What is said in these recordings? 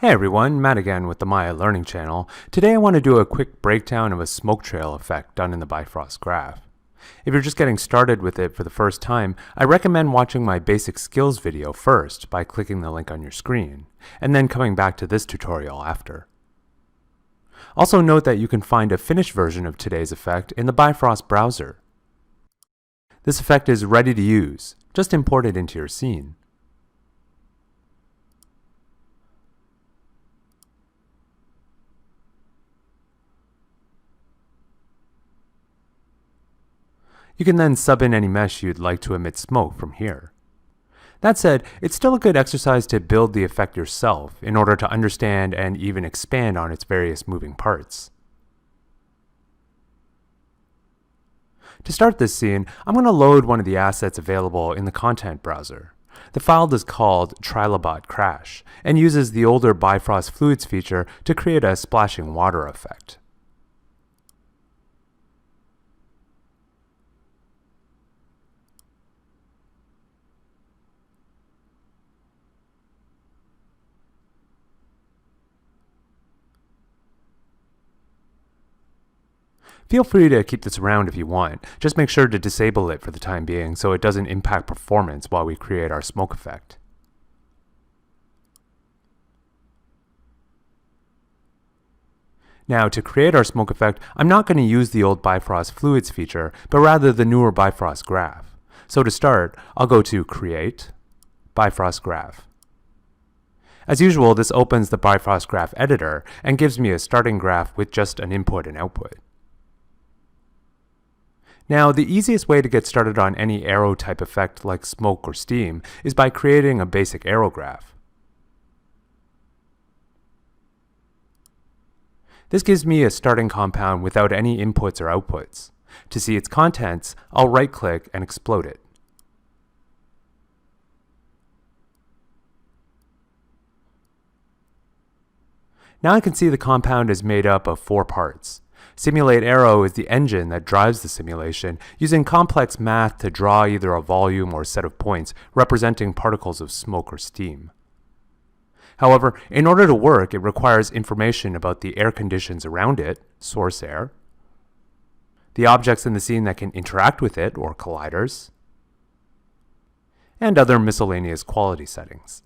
Hey everyone, Matt again with the Maya Learning Channel. Today I want to do a quick breakdown of a smoke trail effect done in the Bifrost Graph. If you're just getting started with it for the first time, I recommend watching my basic skills video first by clicking the link on your screen, and then coming back to this tutorial after. Also note that you can find a finished version of today's effect in the Bifrost browser. This effect is ready to use. Just import it into your scene. You can then sub in any mesh you'd like to emit smoke from here. That said, it's still a good exercise to build the effect yourself in order to understand and even expand on its various moving parts. To start this scene, I'm going to load one of the assets available in the content browser. The file is called Trilobot Crash and uses the older Bifrost Fluids feature to create a splashing water effect. Feel free to keep this around if you want. Just make sure to disable it for the time being so it doesn't impact performance while we create our smoke effect. Now, to create our smoke effect, I'm not going to use the old Bifrost Fluids feature, but rather the newer Bifrost Graph. So to start, I'll go to Create, Bifrost Graph. As usual, this opens the Bifrost Graph editor and gives me a starting graph with just an input and output. Now, the easiest way to get started on any aero type effect like smoke or steam is by creating a basic aero graph. This gives me a starting compound without any inputs or outputs. To see its contents, I'll right-click and explode it. Now I can see the compound is made up of 4 parts. Simulate Aero is the engine that drives the simulation, using complex math to draw either a volume or set of points representing particles of smoke or steam. However, in order to work, it requires information about the air conditions around it, source air, the objects in the scene that can interact with it, or colliders, and other miscellaneous quality settings.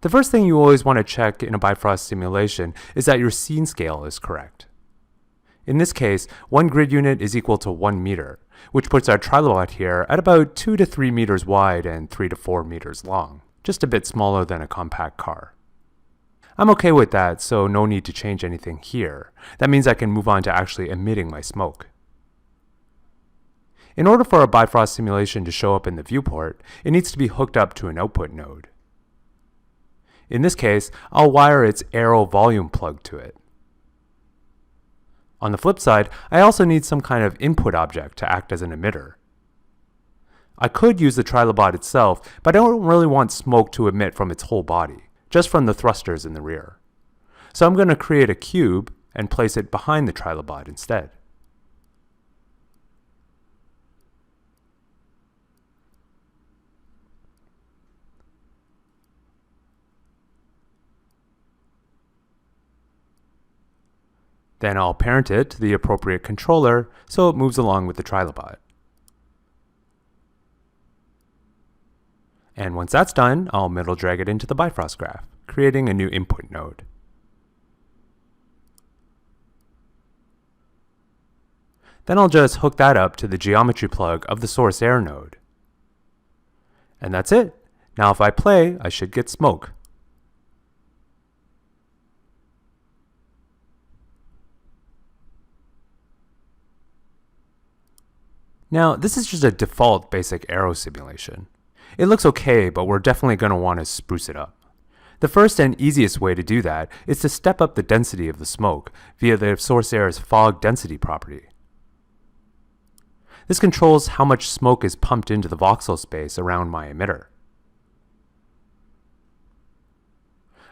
The first thing you always want to check in a Bifrost simulation is that your scene scale is correct. In this case, 1 grid unit is equal to 1 meter, which puts our trilobot here at about 2 to 3 meters wide and 3 to 4 meters long, just a bit smaller than a compact car. I'm okay with that, so no need to change anything here. That means I can move on to actually emitting my smoke. In order for a Bifrost simulation to show up in the viewport, it needs to be hooked up to an output node. In this case, I'll wire its aero volume plug to it. On the flip side, I also need some kind of input object to act as an emitter. I could use the trilobot itself, but I don't really want smoke to emit from its whole body, just from the thrusters in the rear. So I'm going to create a cube and place it behind the trilobot instead. Then I'll parent it to the appropriate controller so it moves along with the trilobot. And once that's done, I'll middle drag it into the Bifrost Graph, creating a new input node. Then I'll just hook that up to the geometry plug of the source air node. And that's it. Now if I play, I should get smoke. Now, this is just a default basic aero simulation. It looks okay, but we're definitely going to want to spruce it up. The first and easiest way to do that is to step up the density of the smoke via the source air's fog density property. This controls how much smoke is pumped into the voxel space around my emitter.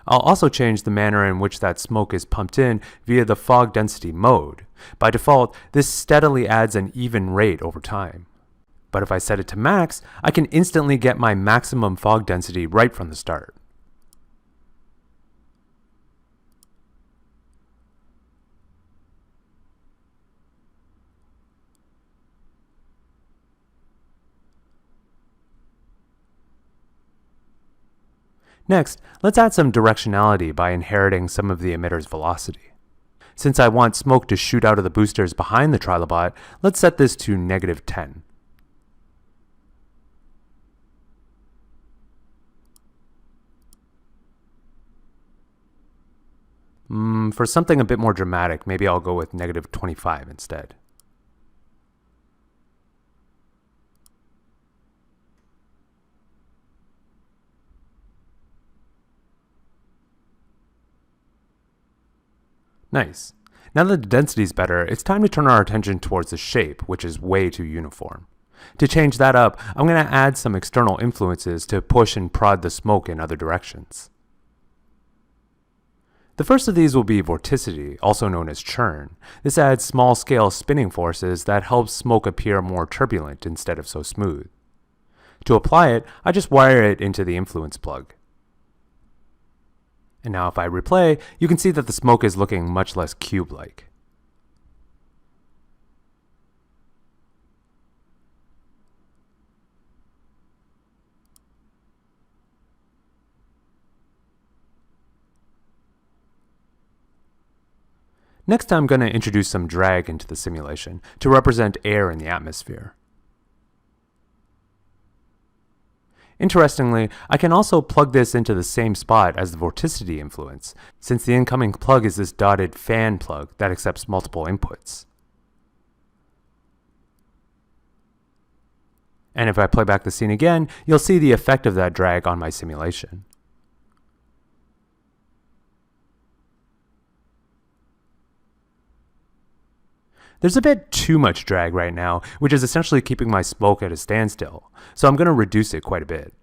I'll also change the manner in which that smoke is pumped in via the fog density mode. By default, this steadily adds an even rate over time. But if I set it to max, I can instantly get my maximum fog density right from the start. Next, let's add some directionality by inheriting some of the emitter's velocity. Since I want smoke to shoot out of the boosters behind the trilobot, let's set this to -10. For something a bit more dramatic, maybe I'll go with -25 instead. Nice. Now that the density is better, it's time to turn our attention towards the shape, which is way too uniform. To change that up, I'm going to add some external influences to push and prod the smoke in other directions. The first of these will be vorticity, also known as churn. This adds small-scale spinning forces that helps smoke appear more turbulent instead of so smooth. To apply it, I just wire it into the influence plug. And now if I replay, you can see that the smoke is looking much less cube-like. Next, I'm going to introduce some drag into the simulation to represent air in the atmosphere. Interestingly, I can also plug this into the same spot as the vorticity influence, since the incoming plug is this dotted fan plug that accepts multiple inputs. And if I play back the scene again, you'll see the effect of that drag on my simulation. There's a bit too much drag right now, which is essentially keeping my smoke at a standstill, so I'm going to reduce it quite a bit.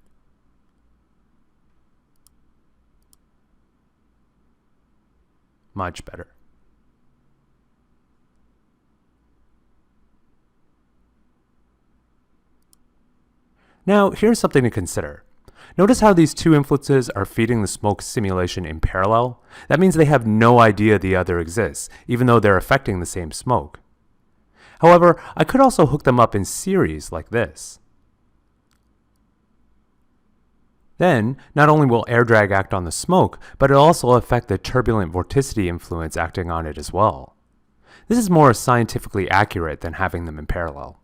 Much better. Now, here's something to consider. Notice how these two influences are feeding the smoke simulation in parallel? That means they have no idea the other exists, even though they're affecting the same smoke. However, I could also hook them up in series like this. Then, not only will air drag act on the smoke, but it'll also affect the turbulent vorticity influence acting on it as well. This is more scientifically accurate than having them in parallel.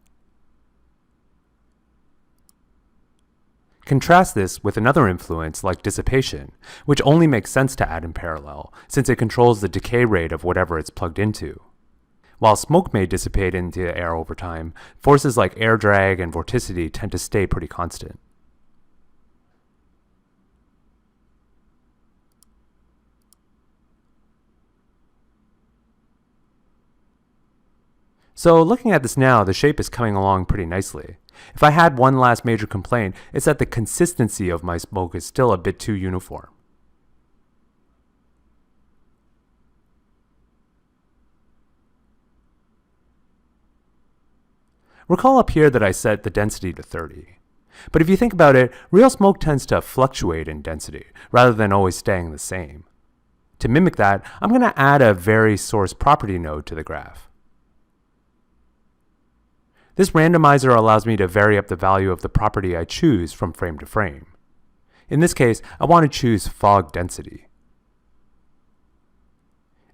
Contrast this with another influence like dissipation, which only makes sense to add in parallel, since it controls the decay rate of whatever it's plugged into. While smoke may dissipate into the air over time, forces like air drag and vorticity tend to stay pretty constant. So looking at this now, the shape is coming along pretty nicely. If I had one last major complaint, it's that the consistency of my smoke is still a bit too uniform. Recall up here that I set the density to 30. But if you think about it, real smoke tends to fluctuate in density, rather than always staying the same. To mimic that, I'm going to add a vary source property node to the graph. This randomizer allows me to vary up the value of the property I choose from frame to frame. In this case, I want to choose fog density,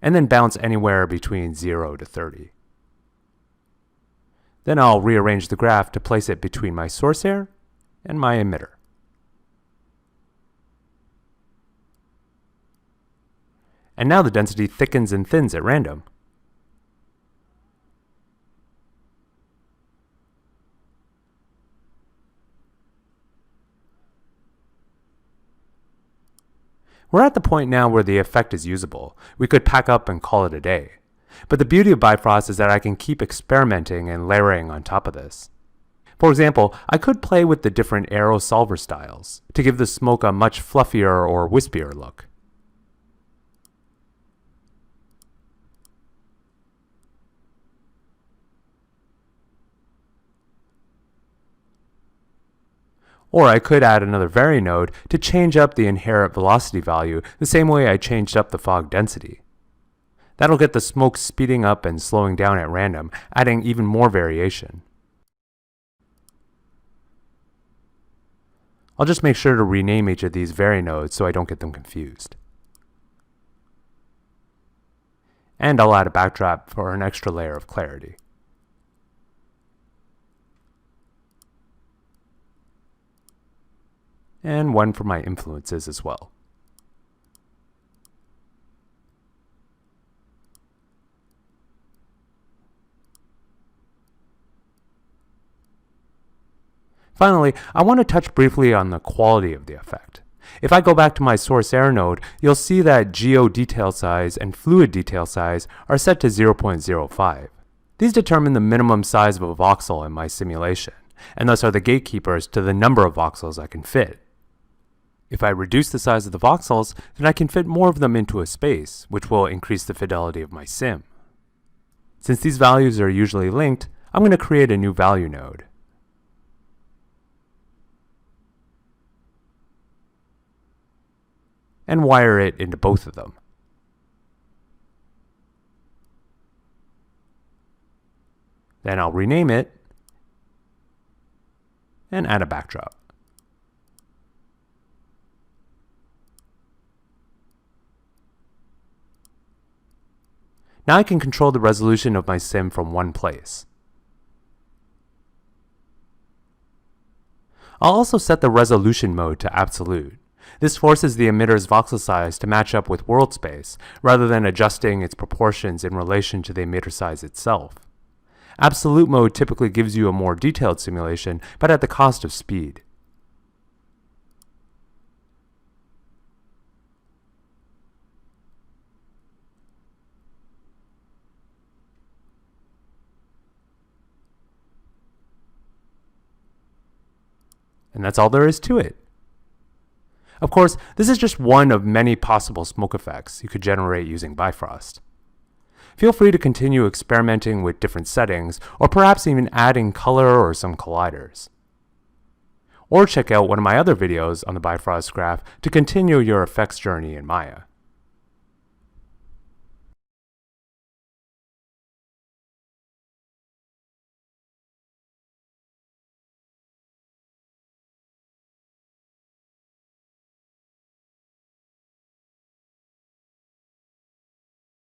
and then bounce anywhere between 0 to 30. Then I'll rearrange the graph to place it between my source air and my emitter. And now the density thickens and thins at random. We're at the point now where the effect is usable. We could pack up and call it a day. But the beauty of Bifrost is that I can keep experimenting and layering on top of this. For example, I could play with the different Aero solver styles to give the smoke a much fluffier or wispier look. Or I could add another vary node to change up the inherent velocity value the same way I changed up the fog density. That'll get the smoke speeding up and slowing down at random, adding even more variation. I'll just make sure to rename each of these vari-nodes so I don't get them confused. And I'll add a backdrop for an extra layer of clarity. And one for my influences as well. Finally, I want to touch briefly on the quality of the effect. If I go back to my source air node, you'll see that geo detail size and fluid detail size are set to 0.05. These determine the minimum size of a voxel in my simulation, and thus are the gatekeepers to the number of voxels I can fit. If I reduce the size of the voxels, then I can fit more of them into a space, which will increase the fidelity of my sim. Since these values are usually linked, I'm going to create a new value node. And wire it into both of them. Then I'll rename it and add a backdrop. Now I can control the resolution of my sim from one place. I'll also set the resolution mode to absolute. This forces the emitter's voxel size to match up with world space, rather than adjusting its proportions in relation to the emitter size itself. Absolute mode typically gives you a more detailed simulation, but at the cost of speed. And that's all there is to it. Of course, this is just one of many possible smoke effects you could generate using Bifrost. Feel free to continue experimenting with different settings, or perhaps even adding color or some colliders. Or check out one of my other videos on the Bifrost Graph to continue your effects journey in Maya.